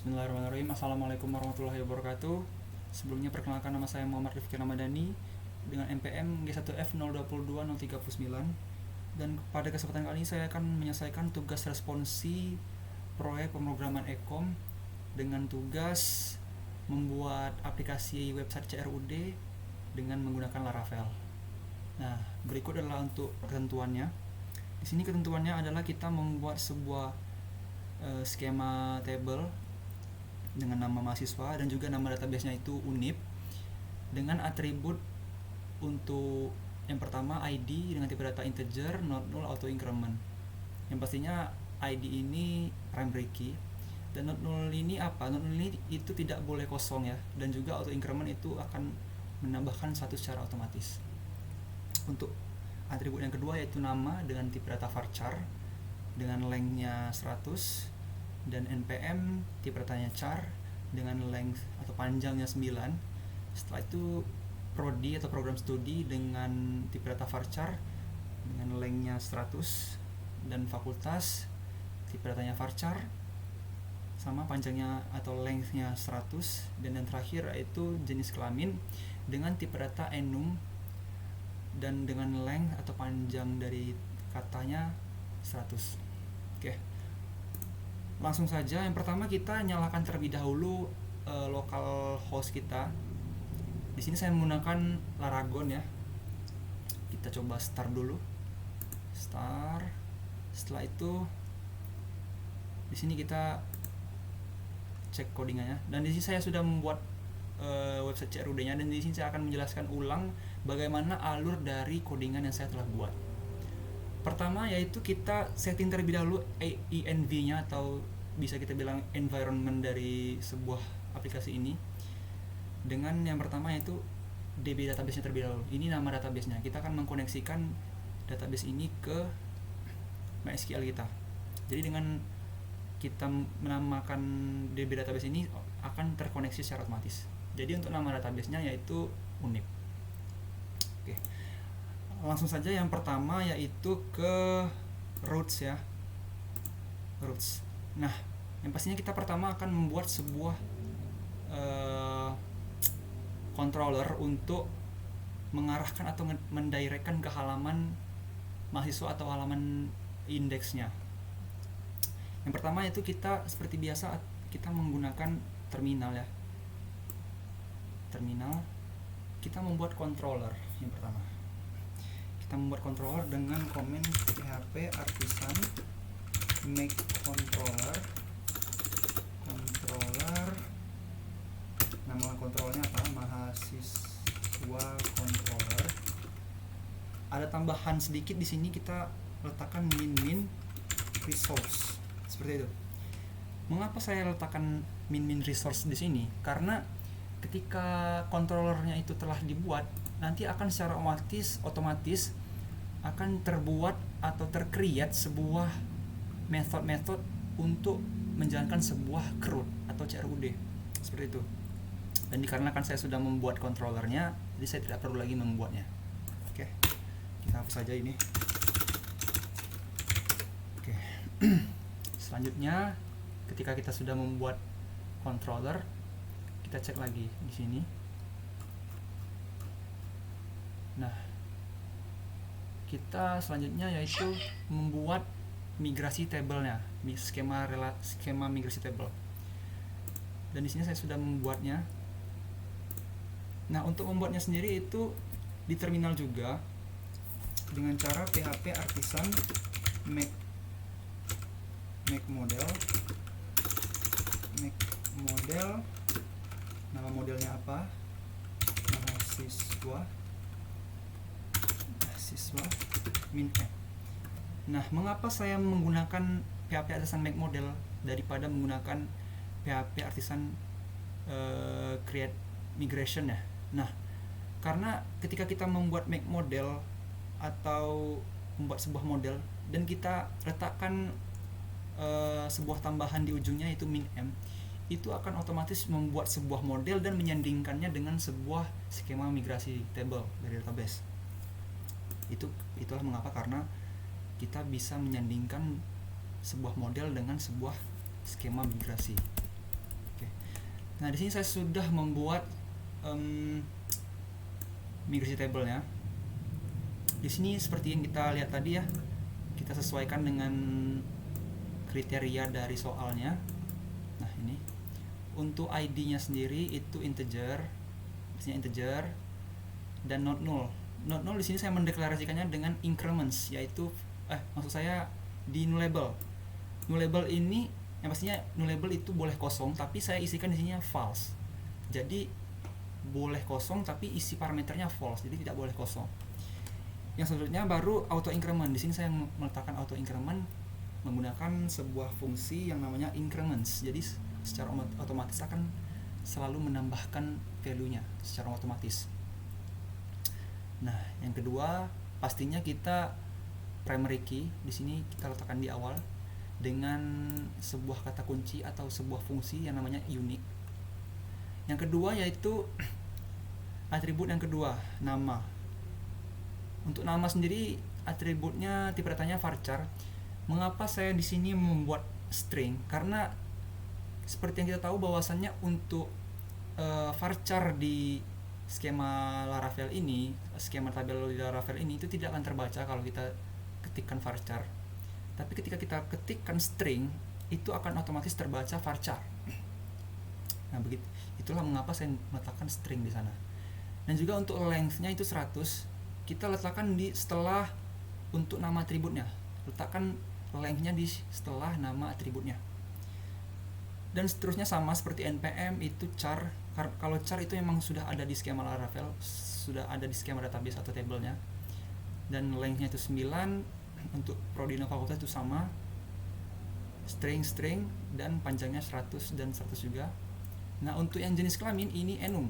Bismillahirrahmanirrahim. Assalamualaikum warahmatullahi wabarakatuh. Sebelumnya perkenalkan, nama saya Muhammad Rifki Ramadhani dengan NPM G1F022029. Dan pada kesempatan kali ini saya akan menyelesaikan tugas responsi proyek pemrograman Ecom dengan tugas membuat aplikasi website CRUD dengan menggunakan Laravel. Nah, berikut adalah untuk ketentuannya. Di sini ketentuannya adalah kita membuat sebuah skema table dengan nama mahasiswa dan juga nama database-nya itu UNIP dengan atribut untuk yang pertama ID dengan tipe data integer, not null, auto increment. Yang pastinya ID ini primary key dan not null ini apa? Not null ini itu tidak boleh kosong ya, dan juga auto increment itu akan menambahkan satu secara otomatis. Untuk atribut yang kedua yaitu nama dengan tipe data varchar dengan length-nya 100 dan npm tipe datanya char dengan length atau panjangnya 9. Setelah itu prodi atau program studi dengan tipe data varchar dengan length-nya 100 dan fakultas tipe datanya varchar sama panjangnya atau length-nya 100, dan yang terakhir yaitu jenis kelamin dengan tipe data enum dan dengan length atau panjang dari katanya 100. Oke. Langsung saja, yang pertama kita nyalakan terlebih dahulu local host kita. Di sini saya menggunakan Laragon ya. Kita coba start dulu. Start. Setelah itu di sini kita cek codingannya, dan di sini saya sudah membuat website CRUD-nya, dan di sini saya akan menjelaskan ulang bagaimana alur dari codingan yang saya telah buat. Pertama yaitu kita setting terlebih dahulu env-nya atau bisa kita bilang environment dari sebuah aplikasi ini dengan yang pertama yaitu DB database-nya terlebih dahulu. Ini nama database-nya. Kita akan mengkoneksikan database ini ke MySQL kita. Jadi dengan kita menamakan DB database ini akan terkoneksi secara otomatis. Jadi untuk nama database-nya yaitu UNIP. Oke. Langsung saja yang pertama yaitu ke roots ya. Roots. Nah, yang pastinya kita pertama akan membuat sebuah controller untuk mengarahkan atau mendirectkan ke halaman mahasiswa atau halaman indeksnya. Yang pertama itu kita seperti biasa kita menggunakan terminal ya. Terminal. Kita membuat controller yang pertama. Kita membuat controller dengan komen php artisan make controller. Nama controllernya apa? Mahasiswa controller. Ada tambahan sedikit di sini, kita letakkan min resource seperti itu. Mengapa saya letakkan min resource di sini? Karena ketika controllernya itu telah dibuat, nanti akan secara otomatis akan terbuat atau tercreate sebuah metode untuk menjalankan sebuah CRUD atau CRUD seperti itu. Dan dikarenakan saya sudah membuat controllernya, jadi saya tidak perlu lagi membuatnya. Oke, kita hapus saja ini. Oke. Selanjutnya, ketika kita sudah membuat controller, kita cek lagi di sini. Nah, kita selanjutnya yaitu membuat migrasi tabelnya, skema migrasi table. Dan di sini saya sudah membuatnya. Nah, untuk membuatnya sendiri itu di terminal juga dengan cara php artisan make model. Nama modelnya apa? Mahasiswa min m. Nah, mengapa saya menggunakan php artisan make model daripada menggunakan php artisan create migration ya? Nah, karena ketika kita membuat make model atau membuat sebuah model dan kita letakkan sebuah tambahan di ujungnya yaitu min m, itu akan otomatis membuat sebuah model dan menyandingkannya dengan sebuah skema migrasi table dari database. Itulah mengapa, karena kita bisa menyandingkan sebuah model dengan sebuah skema migrasi. Nah, di sini saya sudah membuat migrasi tabelnya. Di sini seperti yang kita lihat tadi ya, kita sesuaikan dengan kriteria dari soalnya. Nah, ini untuk ID-nya sendiri itu integer, biasanya integer dan not null. Not null di sini saya mendeklarasikannya dengan increments, yaitu maksud saya di nullable. Nullable ini yang pastinya nullable itu boleh kosong, tapi saya isikan di sini false. Jadi boleh kosong tapi isi parameternya false, jadi tidak boleh kosong. Yang selanjutnya baru auto increment. Di sini saya meletakkan auto increment menggunakan sebuah fungsi yang namanya increments. Jadi secara otomatis akan selalu menambahkan value-nya secara otomatis. Nah, yang kedua pastinya kita primary key di sini kita letakkan di awal dengan sebuah kata kunci atau sebuah fungsi yang namanya unique. Yang kedua yaitu atribut yang kedua, nama. Untuk nama sendiri atributnya tipe datanya varchar. Mengapa saya di sini membuat string? Karena seperti yang kita tahu bahwasannya untuk varchar di skema Laravel ini, skema tabel di Laravel ini itu tidak akan terbaca kalau kita ketikkan varchar. Tapi ketika kita ketikkan string, itu akan otomatis terbaca varchar. Nah, begitu. Itulah mengapa saya meletakkan string di sana. Dan juga untuk length-nya itu 100, kita letakkan di setelah untuk nama atributnya. Letakkan length-nya di setelah nama atributnya. Dan seterusnya sama seperti npm itu char. Kalau char itu memang sudah ada di skema Laravel, sudah ada di skema database atau tabelnya. Dan length-nya itu 9, untuk Prodino fakultas itu sama. String dan panjangnya 100 dan 100 juga. Nah, untuk yang jenis kelamin ini enum.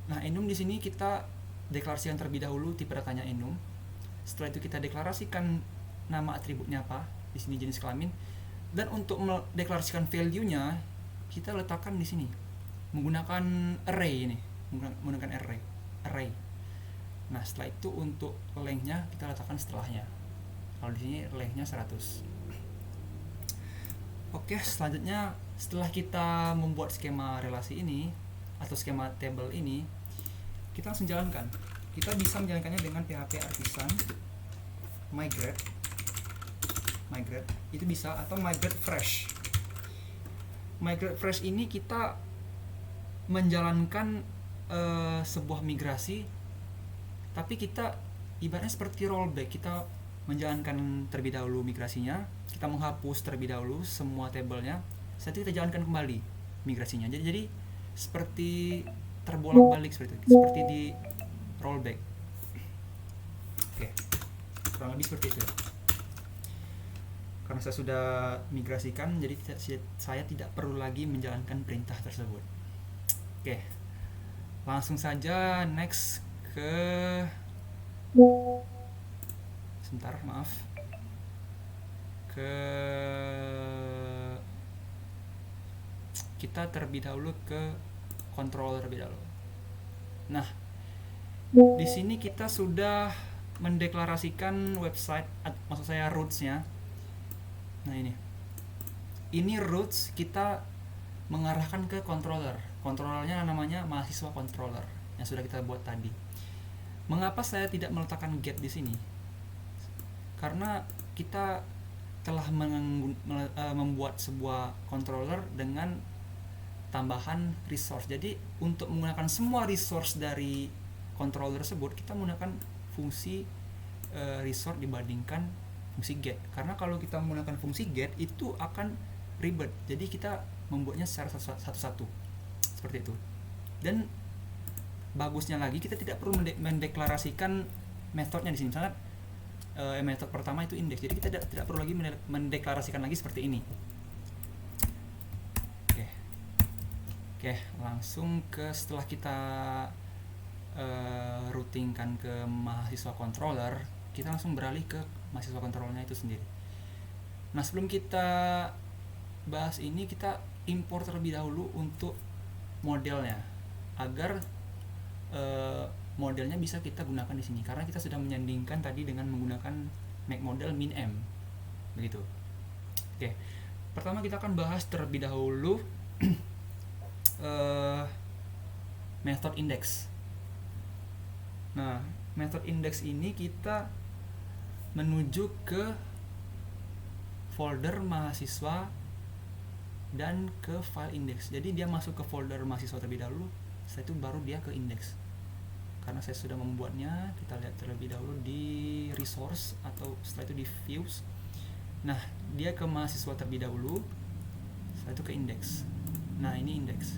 Nah, enum di sini kita deklarasikan terlebih dahulu tipe datanya enum. Setelah itu kita deklarasikan nama atributnya apa, di sini jenis kelamin. Dan untuk mendeklarasikan value-nya kita letakkan di sini menggunakan array ini, menggunakan array. Nah, setelah itu untuk length-nya kita letakkan setelahnya. Kalau di sini length-nya 100. Oke, selanjutnya setelah kita membuat skema relasi ini atau skema table ini, kita langsung jalankan. Kita bisa menjalankannya dengan PHP Artisan migrate itu bisa, atau migrate fresh. Migrate fresh ini kita menjalankan sebuah migrasi, tapi kita ibaratnya seperti rollback. Kita menjalankan terlebih dahulu migrasinya, kita menghapus terlebih dahulu semua tabelnya, setelah itu kita jalankan kembali migrasinya. Jadi seperti terbolak-balik seperti itu, seperti di rollback. Oke, kurang lebih seperti itu ya. Karena saya sudah migrasikan, jadi saya tidak perlu lagi menjalankan perintah tersebut. Oke, langsung saja next ke sebentar, maaf, ke kita terlebih dahulu ke controller terlebih dahulu. Nah, di sini kita sudah mendeklarasikan website, maksud saya roots-nya. Nah, ini roots kita mengarahkan ke controller. Controllernya namanya mahasiswa controller yang sudah kita buat tadi. Mengapa saya tidak meletakkan get di sini? Karena kita telah membuat sebuah controller dengan tambahan resource. Jadi untuk menggunakan semua resource dari controller tersebut, kita menggunakan fungsi resource dibandingkan fungsi get. Karena kalau kita menggunakan fungsi get itu akan ribet. Jadi kita membuatnya secara satu-satu seperti itu. Dan bagusnya lagi kita tidak perlu mendeklarasikan metodenya di sini. Misalnya metode pertama itu index. Jadi kita tidak perlu lagi mendeklarasikan lagi seperti ini. Oke, langsung ke setelah kita routingkan ke mahasiswa controller, kita langsung beralih ke mahasiswa controllernya itu sendiri. Nah, sebelum kita bahas ini, kita import terlebih dahulu untuk modelnya agar modelnya bisa kita gunakan di sini, karena kita sudah menyandingkan tadi dengan menggunakan make model min_m begitu. Oke, pertama kita akan bahas terlebih dahulu method index. Nah, method index ini kita menuju ke folder mahasiswa dan ke file index. Jadi dia masuk ke folder mahasiswa terlebih dahulu, setelah itu baru dia ke index. Karena saya sudah membuatnya, kita lihat terlebih dahulu di resource atau setelah itu di views. Nah, dia ke mahasiswa terlebih dahulu, setelah itu ke index. Nah, ini index.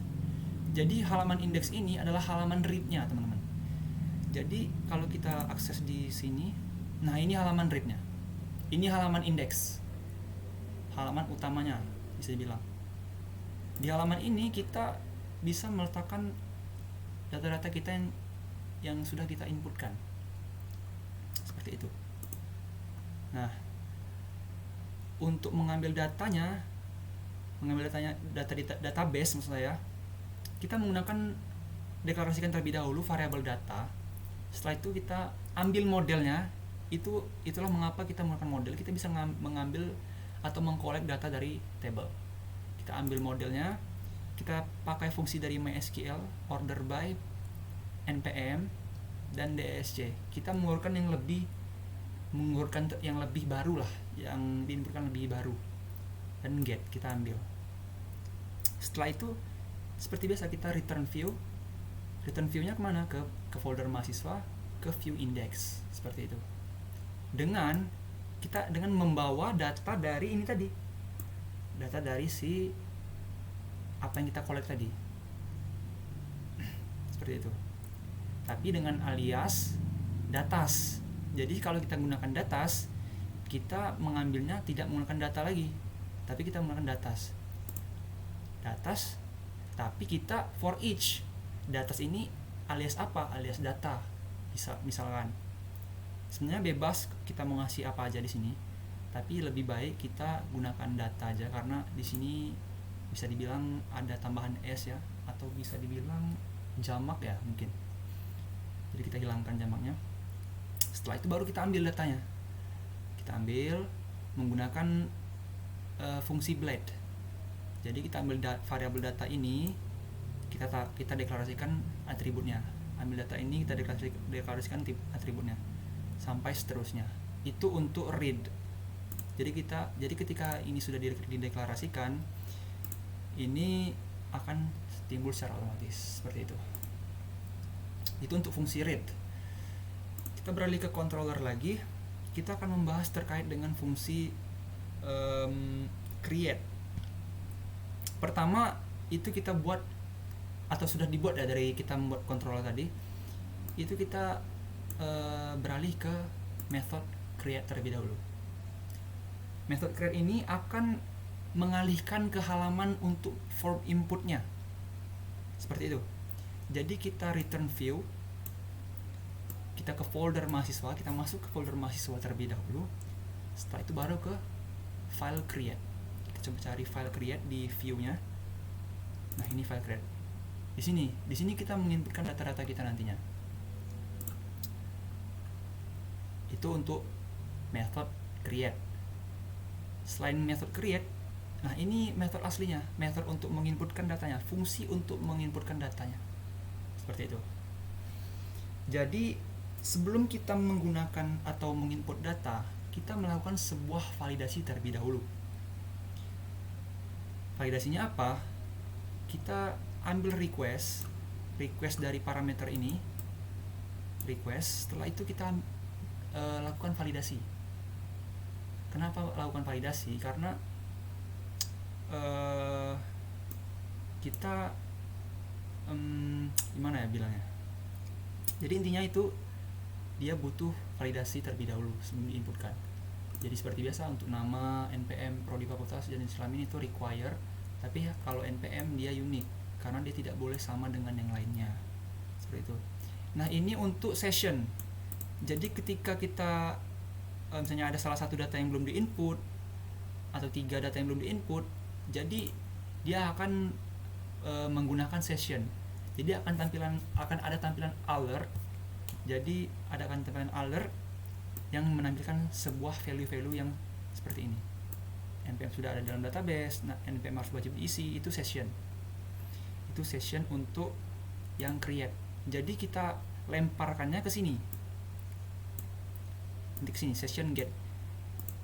Jadi halaman index ini adalah halaman read-nya, teman-teman. Jadi kalau kita akses di sini, nah ini halaman read-nya. Ini halaman index. Halaman utamanya bisa dibilang. Di halaman ini kita bisa meletakkan data-data kita yang sudah kita inputkan. Seperti itu. Nah, untuk mengambil datanya, data di database maksud saya, kita menggunakan deklarasikan terlebih dahulu variabel data. Setelah itu kita ambil modelnya. Itulah mengapa kita menggunakan model. Kita bisa mengambil atau mengkolek data dari table. Kita ambil modelnya, kita pakai fungsi dari MySQL, order by, npm, dan dsc. Kita mengeluarkan yang lebih baru lah, yang diinputkan lebih baru, dan get kita ambil. Setelah itu seperti biasa kita return view-nya kemana? Ke folder mahasiswa, ke view index, seperti itu. Dengan membawa data dari ini tadi, data dari si apa yang kita collect tadi, seperti itu. Tapi dengan alias datas. Jadi kalau kita gunakan datas, kita mengambilnya tidak menggunakan data lagi, tapi kita menggunakan datas, tapi kita for each. Datas ini alias apa? Alias data. Misalkan sebenarnya bebas kita mau ngasih apa aja di sini, tapi lebih baik kita gunakan data aja, karena di sini bisa dibilang ada tambahan s ya, atau bisa dibilang jamak ya mungkin. Jadi kita hilangkan jamaknya. Setelah itu baru kita ambil datanya. Kita ambil menggunakan fungsi blade. Jadi kita ambil variabel data ini, kita deklarasikan atributnya. Ambil data ini, kita deklarasikan atributnya sampai seterusnya. Itu untuk read. Jadi ketika ini sudah dideklarasikan, ini akan timbul secara otomatis seperti itu. Itu untuk fungsi read. Kita beralih ke controller lagi. Kita akan membahas terkait dengan fungsi create. Pertama itu kita buat atau sudah dibuat ya dari kita membuat controller tadi. Itu kita beralih ke method create terlebih dahulu. Method create ini akan mengalihkan ke halaman untuk form inputnya, seperti itu. Jadi kita return view, kita ke folder mahasiswa, kita masuk ke folder mahasiswa terlebih dahulu. Setelah itu baru ke file create. Kita coba cari file create di view-nya. Nah, ini file create. Di sini kita menginputkan data-data kita nantinya. Itu untuk method create. Selain method create, nah ini method aslinya, method untuk menginputkan datanya, fungsi untuk menginputkan datanya. Seperti itu. Jadi sebelum kita menggunakan atau menginput data, kita melakukan sebuah validasi terlebih dahulu. Validasinya apa? Kita ambil request dari parameter ini, request. Setelah itu kita lakukan validasi. Kenapa lakukan validasi? Karena kita gimana ya bilangnya? Jadi intinya itu dia butuh validasi terlebih dahulu sebelum diinputkan. Jadi seperti biasa untuk nama, npm, prodi fakultas dan Islam ini itu require, tapi ya, kalau npm dia unik karena dia tidak boleh sama dengan yang lainnya. Seperti itu. Nah, ini untuk session. Jadi ketika kita misalnya ada salah satu data yang belum diinput atau 3 data yang belum diinput, jadi dia akan menggunakan session. Jadi akan ada tampilan alert. Jadi akan tampilan alert yang menampilkan sebuah value-value yang seperti ini. NPM sudah ada dalam database, nah NPM harus wajib diisi, itu session. Itu session untuk yang create. Jadi kita lemparkannya ke sini. Nanti ke sini session get.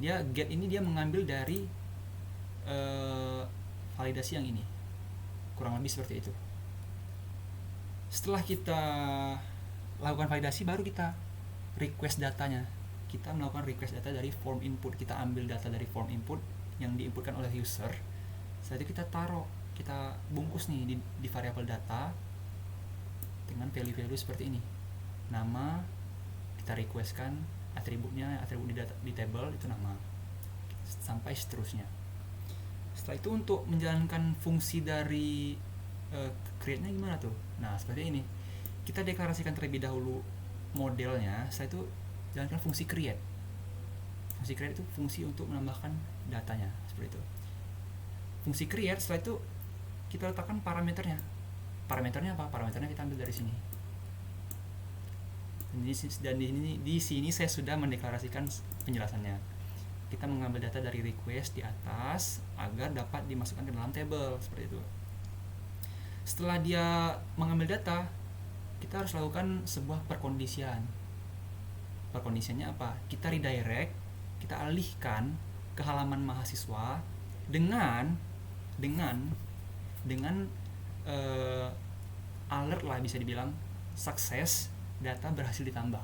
Get ini dia mengambil dari validasi yang ini. Kurang lebih seperti itu. Setelah kita lakukan validasi, baru kita request datanya. Kita melakukan request data dari form input. Kita ambil data dari form input yang diinputkan oleh user. Setelah itu kita taruh, kita bungkus nih di variabel data dengan value-value seperti ini. Nama, kita requestkan atributnya, atribut di table itu nama, sampai seterusnya. Setelah itu untuk menjalankan fungsi dari create-nya gimana tuh? Nah, seperti ini. Kita deklarasikan terlebih dahulu modelnya, setelah itu jalankan fungsi create. Fungsi create itu fungsi untuk menambahkan datanya, seperti itu. Fungsi create, setelah itu kita letakkan parameternya. Parameternya apa? Parameternya kita ambil dari sini. Dan di sini saya sudah mendeklarasikan penjelasannya. Kita mengambil data dari request di atas agar dapat dimasukkan ke dalam table, seperti itu. Setelah dia mengambil data, kita harus lakukan sebuah perkondisian. Perkondisiannya apa? Kita redirect, kita alihkan ke halaman mahasiswa dengan alert lah, bisa dibilang sukses, data berhasil ditambah.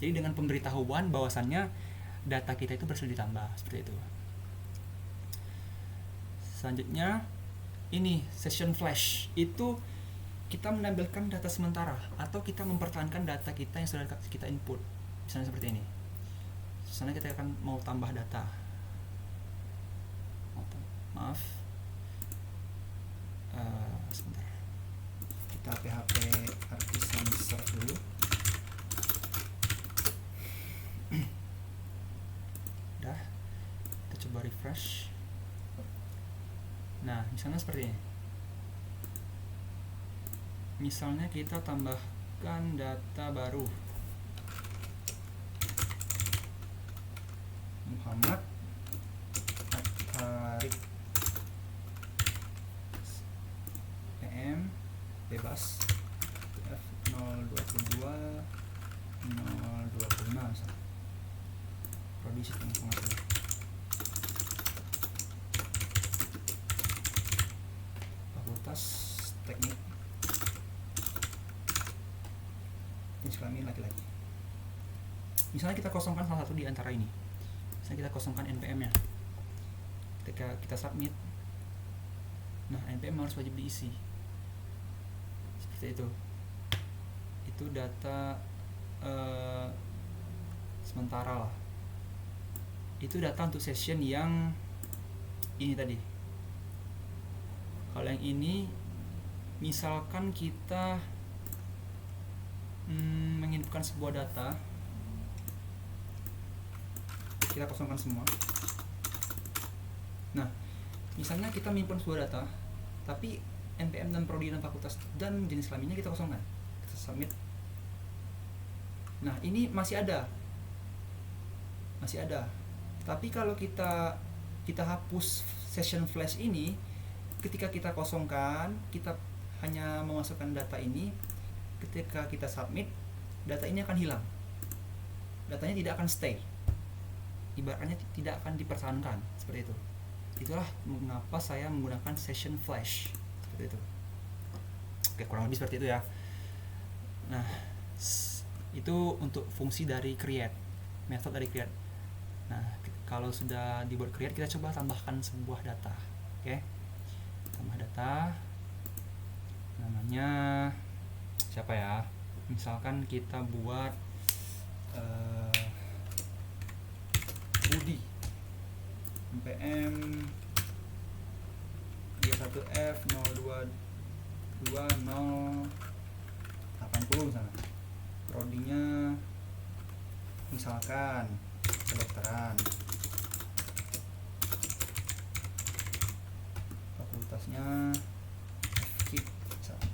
Jadi dengan pemberitahuan bahwasannya data kita itu berhasil ditambah, seperti itu. Selanjutnya ini session flash, itu kita menampilkan data sementara atau kita mempertahankan data kita yang sudah kita input. Misalnya seperti ini. Misalnya kita akan mau tambah data. Maaf. Sebentar. Kita PHP artisan search dulu. Udah. Kita coba refresh. Nah, misalnya seperti ini. Misalnya kita tambahkan data baru. Muhammad Tarik PM bebas F022 025 misalnya. Prodi sistem informasi. Fakultas Teknik. Jenis kelamin laki-laki. Misalnya kita kosongkan salah satu di antara ini. Misalnya kita kosongkan NPM-nya. Ketika kita submit, nah NPM harus wajib diisi. Seperti itu. Itu data sementara lah. Itu data untuk session yang ini tadi. Kalau yang ini, misalkan kita menginputkan sebuah data, kita kosongkan semua. Nah, misalnya kita menginput sebuah data, tapi NPM dan prodi dan fakultas dan jenis kelaminnya kita kosongkan. Kita submit. Nah, ini masih ada. Tapi kalau kita hapus session flash ini, ketika kita kosongkan, kita hanya memasukkan data ini, ketika kita submit, data ini akan hilang. Datanya tidak akan stay. Ibaratnya tidak akan dipertahankan, seperti itu. Itulah mengapa saya menggunakan session flash, seperti itu. Oke, kurang lebih seperti itu ya. Nah, itu untuk fungsi dari create, metode dari create. Nah, kalau sudah dibuat create, kita coba tambahkan sebuah data. Oke, tambah data, namanya siapa ya? Misalkan kita buat Budi NPM 31F 022 misalnya. Prodinya misalkan kedokteran. Fakultasnya FKIP misalnya.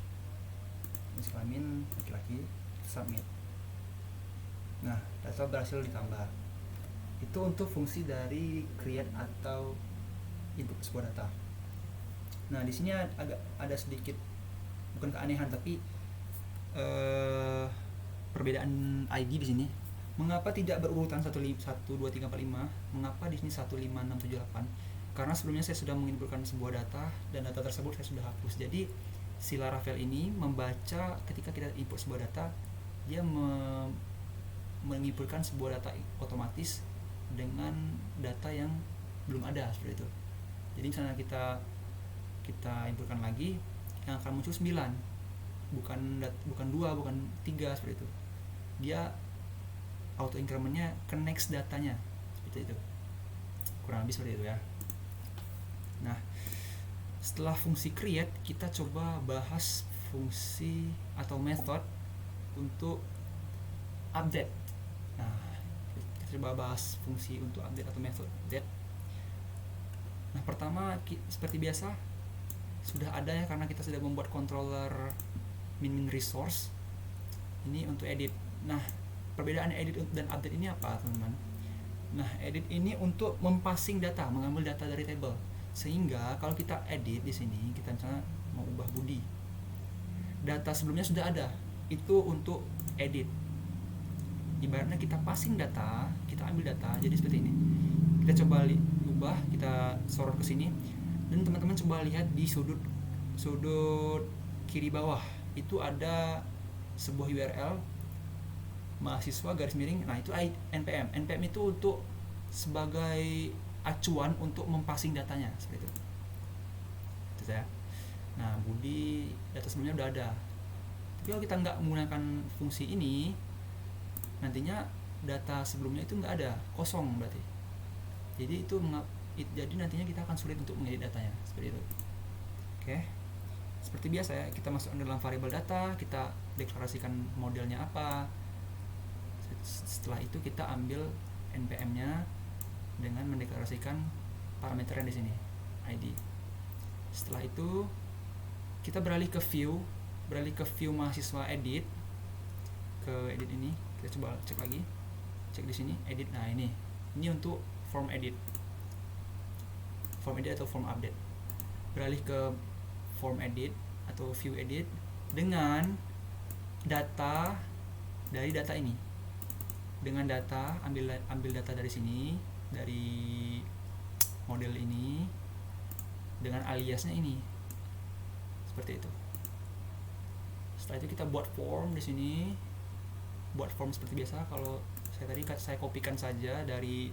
Jenis kelamin laki-laki, submit. Nah, data berhasil ditambah. Itu untuk fungsi dari create atau input sebuah data. Nah, di sini agak ada sedikit bukan keanehan tapi perbedaan ID di sini. Mengapa tidak berurutan 1 2 3 4 5? Mengapa di sini 1 5 6 7 8? Karena sebelumnya saya sudah menginputkan sebuah data dan data tersebut saya sudah hapus. Jadi si Laravel ini membaca ketika kita input sebuah data, dia menginputkan sebuah data otomatis dengan data yang belum ada seperti itu. Jadi misalnya kita inputkan lagi, yang akan muncul 9, bukan 2, bukan 3 seperti itu. Dia auto incrementnya ke next datanya seperti itu, kurang lebih seperti itu ya. Nah, setelah fungsi create, kita coba bahas fungsi atau method untuk update. Nah, kita coba bahas fungsi untuk update atau method update. Nah, pertama seperti biasa sudah ada ya, karena kita sudah membuat controller min resource ini untuk edit. Nah, perbedaan edit dan update ini apa, teman-teman? Nah, edit ini untuk mempassing data, mengambil data dari table. Sehingga kalau kita edit di sini, kita misalnya mau ubah Budi, data sebelumnya sudah ada, itu untuk edit. Ibaratnya kita passing data, kita ambil data, jadi seperti ini. Kita coba ubah, kita sorot ke sini, dan teman-teman coba lihat di sudut kiri bawah itu ada sebuah URL mahasiswa garis miring. Nah, itu npm itu untuk sebagai acuan untuk mempassing datanya seperti itu ya. Nah, Budi data sebelumnya udah ada, tapi kalau kita nggak menggunakan fungsi ini, nantinya data sebelumnya itu nggak ada, kosong berarti. Jadi jadi nantinya kita akan sulit untuk mengedit datanya seperti itu. Oke, seperti biasa ya, kita masukkan dalam variabel data, kita deklarasikan modelnya apa. Setelah itu kita ambil npm-nya dengan mendeklarasikan parameternya di sini, ID. Setelah itu kita beralih ke view mahasiswa edit, ke edit ini. Kita coba cek lagi, cek di sini edit. Nah, ini untuk form edit atau form update. Beralih ke form edit atau view edit dengan data dari data ini. Dengan data, ambil data dari sini, dari model ini, dengan aliasnya ini, seperti itu. Setelah itu kita buat form di sini, buat form seperti biasa. Kalau saya kopikan saja dari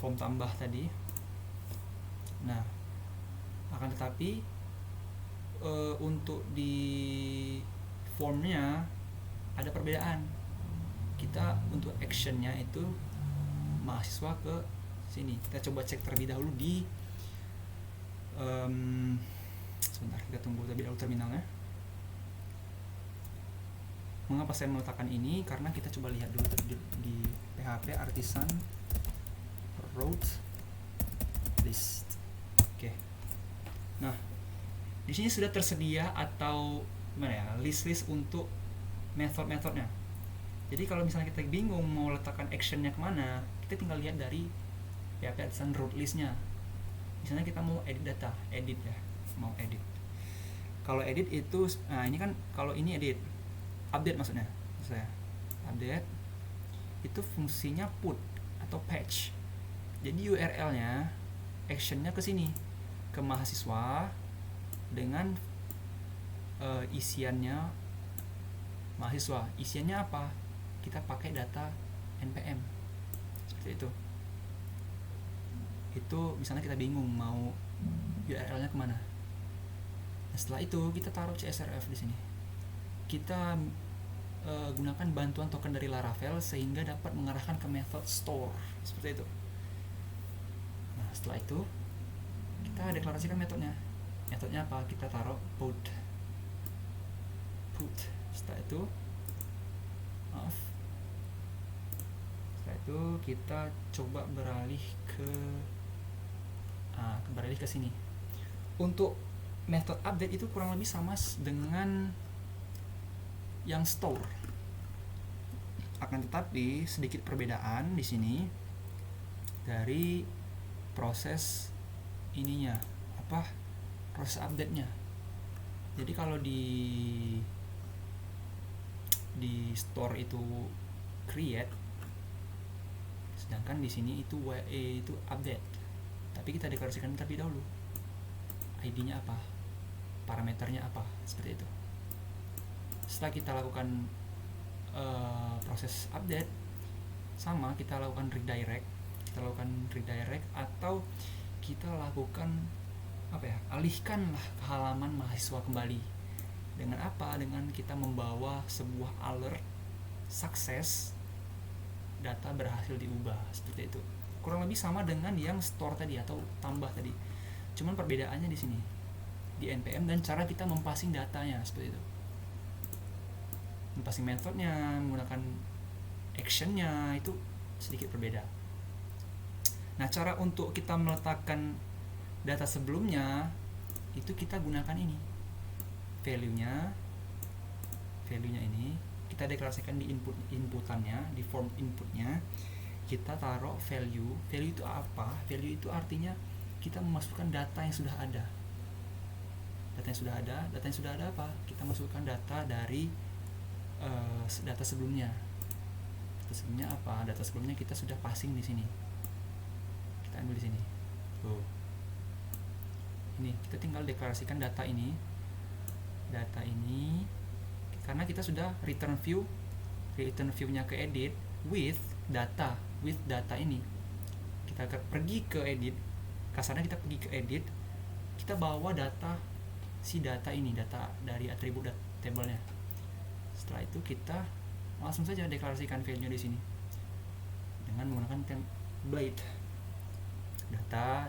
form tambah tadi. Nah, akan tetapi untuk di formnya ada perbedaan. Kita untuk actionnya itu mahasiswa ke sini. Kita coba cek terlebih dahulu di sebentar, kita tunggu terlebih dahulu terminalnya. Mengapa saya meletakkan ini? Karena kita coba lihat dulu di PHP artisan route list. Oke. Nah, di sini sudah tersedia atau gimana ya, list untuk metode-metodenya. Jadi kalau misalnya kita bingung mau letakkan actionnya kemana, kita tinggal lihat dari PHP artisan route listnya. Misalnya kita mau edit data, mau edit. Kalau edit itu, nah ini kan kalau ini edit, update maksudnya, update itu fungsinya put atau patch. Jadi URL-nya, actionnya ke sini, ke mahasiswa dengan isiannya mahasiswa. Isiannya apa? Kita pakai data npm seperti itu. Itu misalnya kita bingung mau URL-nya kemana. Nah, setelah itu kita taruh CSRF di sini. Kita gunakan bantuan token dari Laravel sehingga dapat mengarahkan ke method store seperti itu. Nah, setelah itu kita deklarasikan metodenya. Metodenya apa? Kita taruh put. Setelah itu kita coba beralih ke sini. Untuk method update itu kurang lebih sama dengan yang store. Akan tetapi sedikit perbedaan di sini dari proses ininya, proses update-nya. Jadi kalau di store itu create, sedangkan di sini itu itu update. Tapi kita deklarasikan terlebih dahulu ID-nya apa, parameternya apa, seperti itu. Setelah kita lakukan proses update, sama kita lakukan redirect atau kita lakukan alihkanlah ke halaman mahasiswa kembali. Dengan apa? Dengan kita membawa sebuah alert sukses, data berhasil diubah, seperti itu. Kurang lebih sama dengan yang store tadi atau tambah tadi. Cuman perbedaannya di sini di npm dan cara kita mempassing datanya, seperti itu. Mempassing metodenya, menggunakan actionnya itu sedikit berbeda. Nah, cara untuk kita meletakkan data sebelumnya itu kita gunakan ini, value-nya ini kita deklarasikan di inputannya, di form inputnya kita taruh value itu apa? Value itu artinya kita memasukkan data yang sudah ada. Data yang sudah ada apa? Kita masukkan data dari data sebelumnya. Data sebelumnya apa? Data sebelumnya kita sudah passing di sini. Kita ambil di sini. Tuh. Ini kita tinggal deklarasikan data ini karena kita sudah return view-nya ke edit with data ini. Kita pergi ke edit, kasarnya kita pergi ke edit, kita bawa data ini, data dari atribut tabelnya. Setelah itu kita langsung saja deklarasikan value-nya di sini dengan menggunakan template data,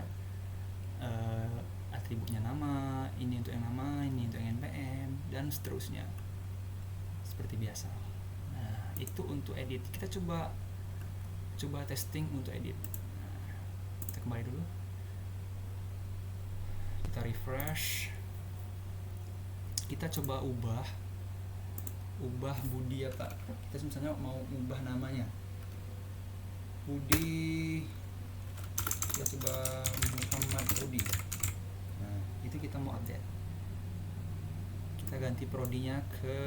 atributnya nama, ini untuk yang nama, ini untuk yang npm, dan seterusnya seperti biasa. Nah, itu untuk edit. Kita coba testing untuk edit. Nah, kita kembali dulu, kita refresh, kita coba ubah Budi apa. Kita misalnya mau ubah namanya Budi, kita coba Muhammad Budi. Nah, itu kita mau update, kita ganti prodinya ke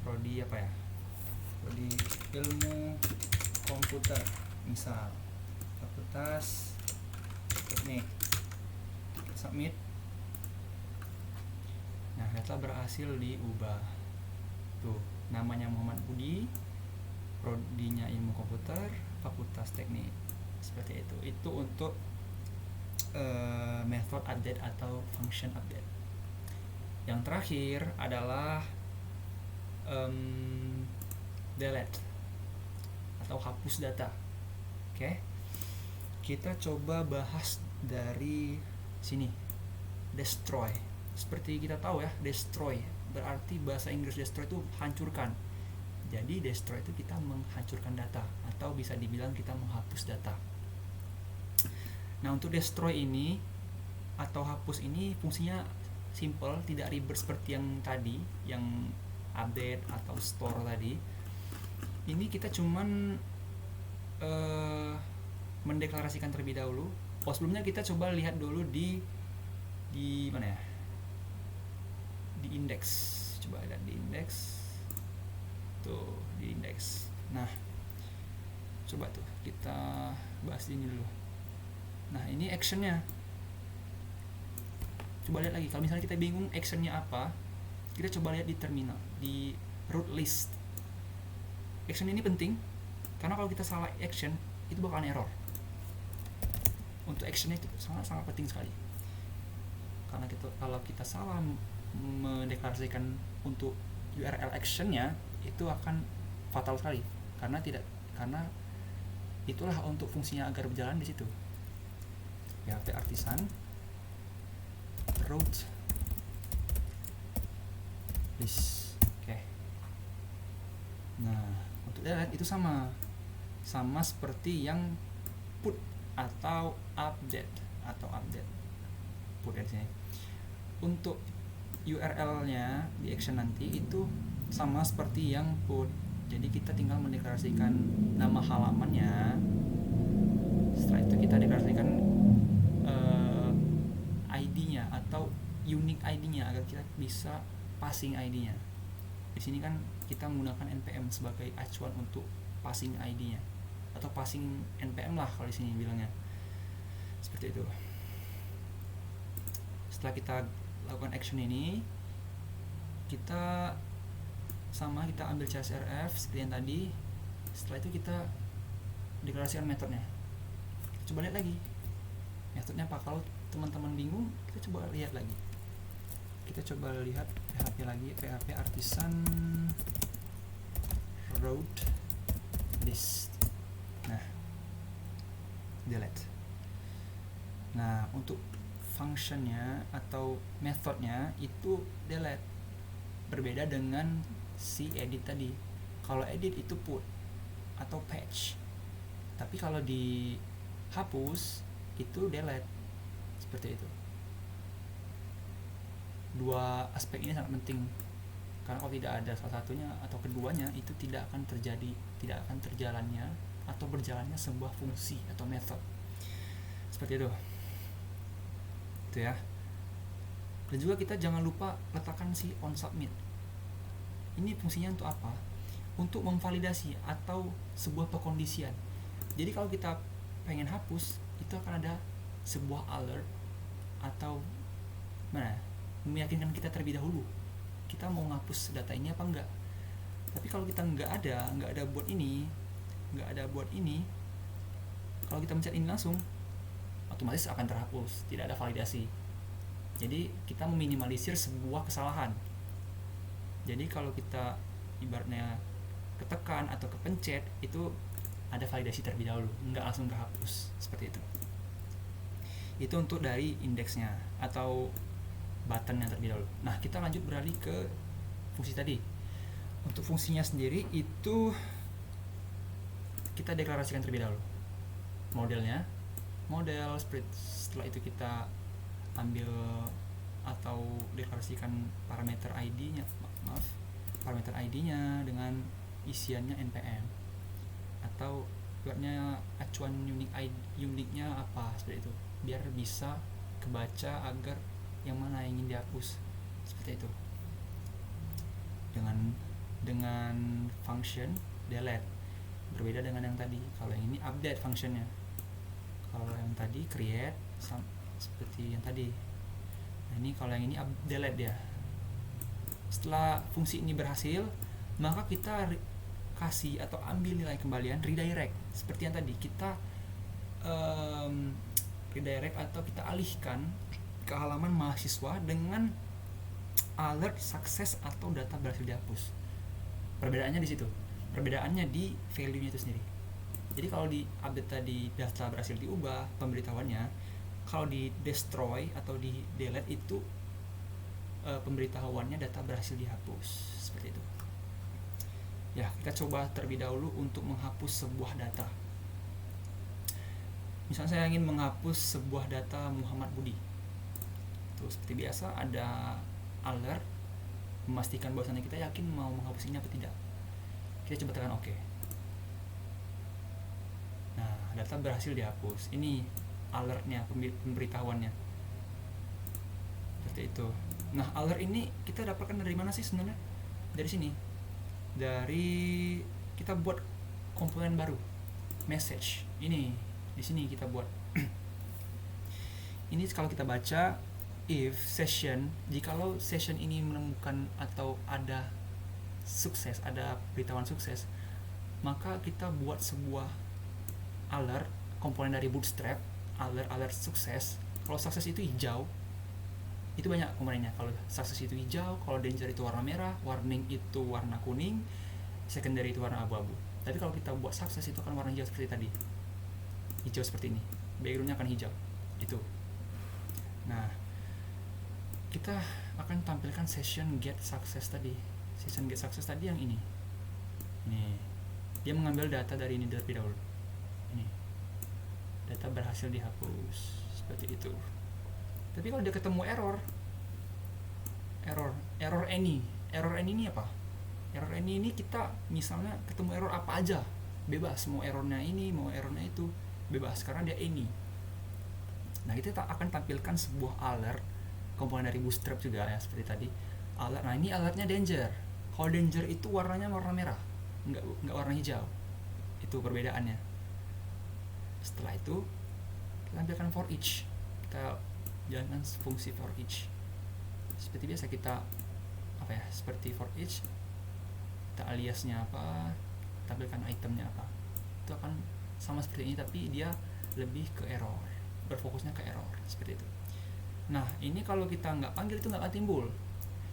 prodi apa ya, prodi ilmu komputer misal, fakultas teknik. Kita submit. Nah, data berhasil diubah. Tuh, namanya Muhammad Budi, prodinya ilmu komputer, fakultas teknik, seperti itu. Itu untuk method update atau function update. Yang terakhir adalah delete atau hapus data. Oke. Kita coba bahas dari sini. Destroy. Seperti kita tahu ya, destroy berarti bahasa Inggris destroy itu hancurkan. Jadi destroy itu kita menghancurkan data atau bisa dibilang kita menghapus data. Nah, untuk destroy ini atau hapus ini fungsinya simple, tidak ribet seperti yang tadi, yang update atau store tadi. Ini kita cuman mendeklarasikan terlebih dahulu. Sebelumnya kita coba lihat dulu di mana ya? Di indeks. Coba lihat di indeks. Tuh, di indeks. Nah, coba tuh kita bahas ini dulu. Nah, ini actionnya. Coba lihat lagi, kalau misalnya kita bingung actionnya apa, kita coba lihat di terminal, di root list. Action ini penting karena kalau kita salah action itu bakalan error. Untuk actionnya itu sangat penting sekali, karena kalau kita salah mendeklarasikan untuk URL actionnya itu akan fatal sekali, karena itulah untuk fungsinya agar berjalan di situ. PHP artisan root list. Oke. Nah, untuk delete itu sama seperti yang put atau update put di sini. Untuk URL-nya di action nanti itu sama seperti yang put. Jadi kita tinggal mendeklarasikan nama halamannya. Setelah itu kita deklarasikan ID-nya atau unique ID-nya agar kita bisa passing ID-nya. Di sini kan kita menggunakan npm sebagai acuan untuk passing ID-nya atau passing npm lah kalau di sini bilangnya. Seperti itu. Setelah kita lakukan action ini, kita ambil CSRF seperti yang tadi. Setelah itu kita deklarasikan metodenya. Coba lihat lagi metodenya apa. Kalau teman-teman bingung, kita coba lihat lagi. Kita coba lihat PHP lagi, PHP artisan road list. Nah, delete. Nah, untuk functionnya atau methodnya itu delete. Berbeda dengan si edit tadi. Kalau edit itu put atau patch. Tapi kalau dihapus itu delete. Seperti itu. Dua aspek ini sangat penting, karena kalau tidak ada salah satunya atau keduanya itu tidak akan terjalannya atau berjalannya sebuah fungsi atau method. Seperti itu ya. Dan juga kita jangan lupa letakkan si on submit. Ini fungsinya untuk apa? Untuk memvalidasi atau sebuah pekondisian. Jadi kalau kita pengen hapus, itu akan ada sebuah alert atau meyakinkan kita terlebih dahulu kita mau ngapus data ini apa enggak. Tapi kalau kita nggak ada buat ini, kalau kita mencet ini langsung, otomatis akan terhapus, tidak ada validasi. Jadi kita meminimalisir sebuah kesalahan. Jadi kalau kita ibaratnya ketekan atau kepencet, itu ada validasi terlebih dahulu, nggak langsung terhapus. Seperti itu. Itu untuk dari indeksnya atau button yang terlebih dahulu. Nah, kita lanjut beralih ke fungsi tadi. Untuk fungsinya sendiri itu kita deklarasikan terlebih dahulu model spread. Setelah itu kita ambil atau deklarasikan parameter ID-nya dengan isiannya npm atau buatnya acuan uniknya apa, seperti itu, biar bisa kebaca agar yang mana yang ingin dihapus. Seperti itu. Dengan function delete, berbeda dengan yang tadi. Kalau yang ini update functionnya, kalau yang tadi create seperti yang tadi. Nah, ini kalau yang ini delete dia. Setelah fungsi ini berhasil, maka kita kasih atau ambil nilai kembalian redirect seperti yang tadi. Kita redirect atau kita alihkan ke halaman mahasiswa dengan alert sukses atau data berhasil dihapus. Perbedaannya di situ. Perbedaannya di value-nya itu sendiri. Jadi kalau di update tadi data berhasil diubah pemberitahuannya, kalau di destroy atau di delete itu pemberitahuannya data berhasil dihapus. Seperti itu. Ya, kita coba terlebih dahulu untuk menghapus sebuah data. Misalnya saya ingin menghapus sebuah data Muhammad Budi. Seperti biasa ada alert memastikan bahwasannya kita yakin mau menghapus ini apa tidak. Kita coba tekan OK. Nah, data berhasil dihapus. Ini alertnya, pemberitahuannya. Seperti itu. Nah, alert ini kita dapatkan dari mana sih sebenarnya? Dari sini. Dari kita buat komponen baru, message. Ini di sini kita buat. Ini kalau kita baca if session, jikalau session ini menemukan atau ada sukses, ada beritahuan sukses, maka kita buat sebuah alert komponen dari Bootstrap, alert sukses. Kalau sukses itu hijau, itu banyak komponennya. Kalau sukses itu hijau, kalau danger itu warna merah, warning itu warna kuning, secondary itu warna abu-abu. Tapi kalau kita buat sukses itu akan warna hijau seperti tadi, hijau seperti ini, backgroundnya akan hijau. Itu. Nah, kita akan tampilkan session get success tadi. Session get success tadi yang ini. Ini. Dia mengambil data dari ini terlebih dahulu. Ini. Data berhasil dihapus. Seperti itu. Tapi kalau dia ketemu error any ini apa? Error any ini kita misalnya ketemu error apa aja, bebas, mau errornya ini, mau errornya itu, bebas karena dia any. Nah, kita akan tampilkan sebuah alert komponen dari Bootstrap juga ya seperti tadi. Alert, nah ini alertnya danger. Kalau danger itu warnanya warna merah, nggak warna hijau. Itu perbedaannya. Setelah itu kita ambilkan for each, kita jalankan fungsi for each. Seperti biasa kita seperti for each, kita aliasnya apa, tampilkan itemnya apa. Itu akan sama seperti ini, tapi dia lebih ke error, berfokusnya ke error seperti itu. Nah ini kalau kita nggak panggil itu nggak akan timbul.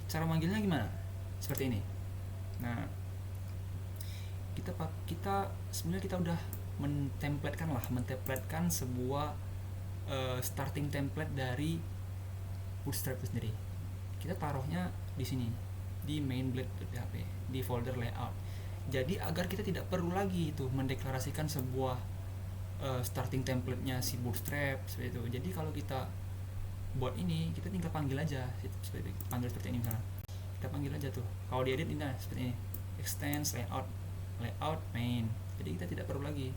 Cara manggilnya gimana? Seperti ini. Nah kita sebenarnya kita udah mentemplatekan sebuah starting template dari Bootstrap itu sendiri. Kita taruhnya di sini di main.blade.php di folder layout. Jadi agar kita tidak perlu lagi itu mendeklarasikan sebuah starting template-nya si Bootstrap seperti itu. Jadi kalau kita buat ini, kita tinggal panggil aja seperti ini misalnya. Kita panggil aja tuh. Kalau diedit ini seperti ini. Extends layout main. Jadi kita tidak perlu lagi.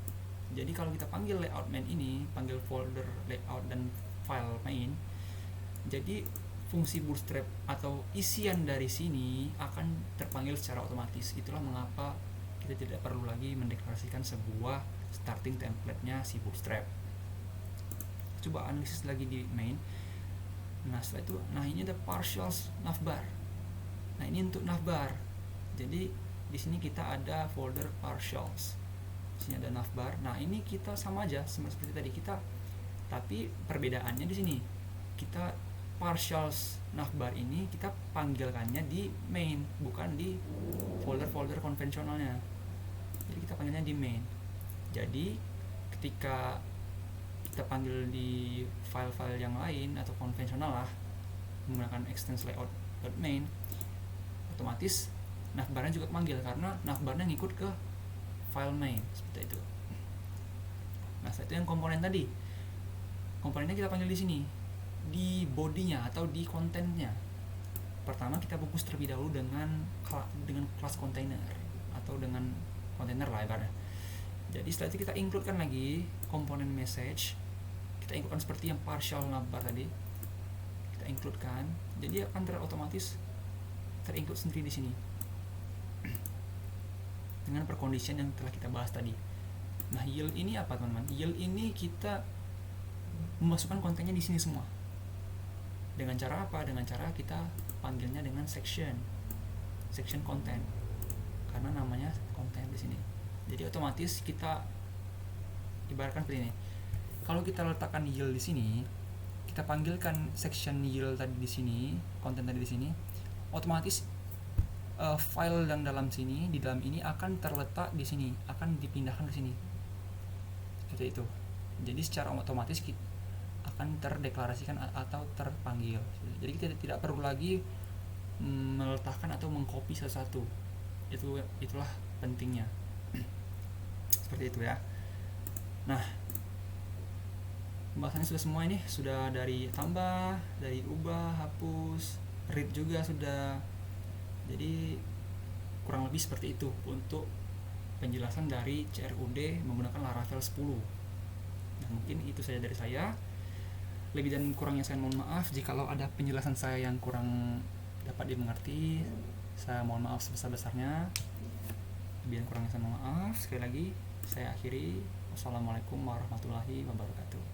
Jadi kalau kita panggil layout main ini, panggil folder layout dan file main, jadi fungsi Bootstrap atau isian dari sini akan terpanggil secara otomatis. Itulah mengapa kita tidak perlu lagi mendeklarasikan sebuah starting template-nya si Bootstrap. Coba analisis lagi di main. Nah setelah itu, nah ini ada partials navbar. Nah ini untuk navbar. Jadi di sini kita ada folder partials. Di sini ada navbar. Nah ini kita sama aja seperti tadi kita, tapi perbedaannya di sini. Kita partials navbar ini kita panggilkannya di main, bukan di folder-folder konvensionalnya. Jadi kita panggilnya di main. Jadi ketika kita panggil di file-file yang lain atau konvensional lah menggunakan extends layout.main, otomatis navbarnya juga panggil karena navbarnya ngikut ke file main seperti itu. Nah setelah itu yang komponen tadi, komponennya kita panggil di sini di bodinya atau di kontennya. Pertama kita bungkus terlebih dahulu dengan kelas container atau dengan kontainer lah ibaratnya. Jadi setelah itu kita include-kan lagi komponen message. Kita include-kan seperti yang partial navbar tadi. Kita include-kan. Jadi akan otomatis terinclude sendiri di sini. Dengan percondition yang telah kita bahas tadi. Nah, yield ini apa, teman-teman? Yield ini kita memasukkan kontennya di sini semua. Dengan cara apa? Dengan cara kita panggilnya dengan section content. Karena namanya konten di sini. Jadi otomatis kita ibaratkan seperti ini. Kalau kita letakkan yield di sini, kita panggilkan section yield tadi di sini, konten tadi di sini, otomatis file yang dalam sini, di dalam ini akan terletak di sini, akan dipindahkan ke sini. Seperti itu. Jadi secara otomatis kita akan terdeklarasikan atau terpanggil. Jadi kita tidak perlu lagi meletakkan atau mengcopy satu-satu. Itulah pentingnya. Seperti itu ya. Nah, pembahasannya sudah semua ini, sudah dari tambah, dari ubah, hapus, read juga sudah. Jadi kurang lebih seperti itu untuk penjelasan dari CRUD menggunakan Laravel 10. Nah, mungkin itu saja dari saya. Lebih dan kurangnya saya mohon maaf. Jikalau ada penjelasan saya yang kurang dapat dimengerti, saya mohon maaf sebesar-besarnya. Lebih dan kurangnya saya mohon maaf. Sekali lagi saya akhiri. Wassalamualaikum warahmatullahi wabarakatuh.